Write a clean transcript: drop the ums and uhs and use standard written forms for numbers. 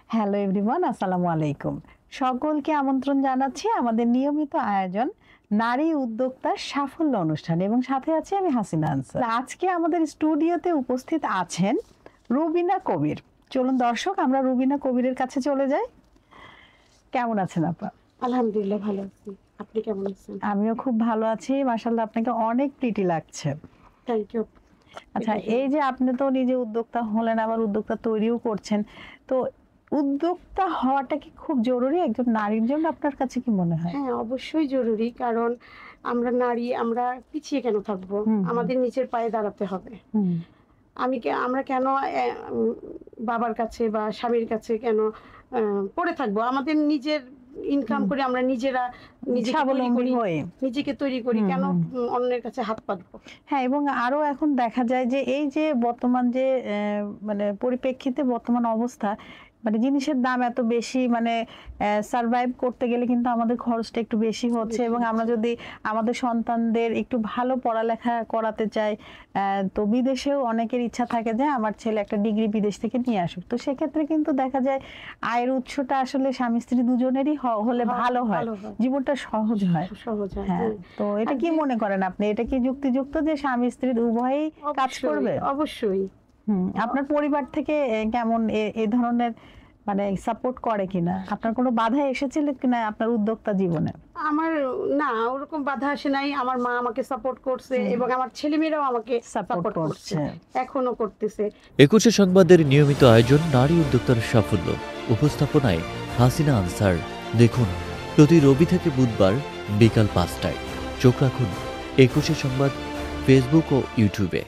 Hello everyone, আসসালামু আলাইকুম। সকলকে আমন্ত্রণ জানাচ্ছি আমাদের নিয়মিত আয়োজন নারী উদ্যোক্তার সাফল্য অনুষ্ঠান এবং সাথে আছি আমি হাসিনা আনসার। আজকে আমাদের স্টুডিওতে উপস্থিত আছেন রুবিনা কবির। চলুন দর্শক আমরা রুবিনা কবিরের কাছে চলে যাই। কেমন আছেন আপা? আলহামদুলিল্লাহ ভালো আছি। আপনি কেমন আছেন? আমিও খুব ভালো আছি। মাশাআল্লাহ আপনাকে অনেক প্রিটি লাগছে। Thank you. আচ্ছা, এই যে আপনি তো নিজে উদ্যোক্তা হলেন, আবার উদ্যোক্তা তৈরিও করছেন, তো উদ্যোক্তা হওয়াটা কি খুব জরুরি একজন নারীর জন্য? আপনার কাছে কি মনে হয়? হ্যাঁ, অবশ্যই জরুরি। কারণ আমরা নারী, আমরা পিছিয়ে কেন থাকবো? আমাদের নিজের পায়ে দাঁড়াতে হবে। আমরা কেন বাবার কাছে বা স্বামীর কাছে কেন পড়ে থাকবো? আমাদের নিজের ইনকাম করে আমরা নিজেরা নিজেকে তৈরি করি, কেন অন্যের কাছে হাত পাতবো? হ্যাঁ, এবং আরো এখন দেখা যায় যে এই যে বর্তমান যে মানে পরিপ্রেক্ষিতে বর্তমান অবস্থা, মানে জিনিসের দাম এত বেশি, মানে সারভাইভ করতে গেলে কিন্তু আমাদের খরচটা একটু বেশি হচ্ছে। এবং আমরা যদি আমাদের সন্তানদের একটু ভালো পড়ালেখা করাতে চাই, তো বিদেশেও অনেকের ইচ্ছা থাকে যে আমার ছেলে একটা ডিগ্রি বিদেশ থেকে নিয়ে আসুক। তো সেক্ষেত্রে কিন্তু দেখা যায় আয়ের উৎসটা আসলে স্বামী স্ত্রী দুজনেরই হলে ভালো হয়, জীবনটা সহজ হয়। হ্যাঁ, তো এটা কি মনে করেন আপনি? এটা কি যুক্তিযুক্ত যে স্বামী স্ত্রী উভয়ই কাজ করবে? অবশ্যই। আপনার পরিবার থেকে কেমন এই ধরনের মানে সাপোর্ট করে কিনা? আপনার কোনো বাধা এসেছিল কিনা আপনার উদ্যোক্তা জীবনে? আমার না, ওরকম বাধা আসে নাই। আমার মা আমাকে সাপোর্ট করছে এবং আমার ছেলেমেয়েরাও আমাকে সাপোর্ট করছে, এখনো করতেছে। একুশে সংবাদের নিয়মিত আয়োজন নারী উদ্যোক্তার সাফল্য, উপস্থাপনায় হাসিনা আনসার। দেখুন প্রতি রবি থেকে বুধবার বিকাল ৫টায়। চোখ রাখুন একুশে সংবাদ ফেসবুক ও ইউটিউবে।